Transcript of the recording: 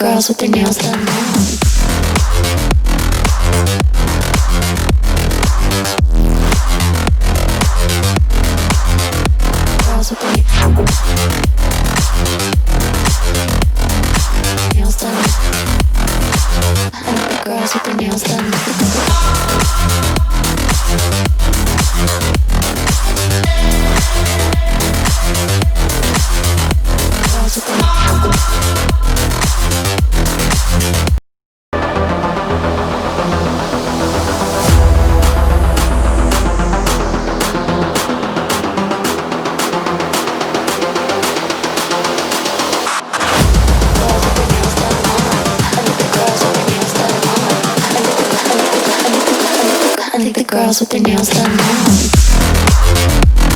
girls with their nails done now. Girls with their nails done. I like the girls with their nails done. Girls with their I think the girls with their nails done now.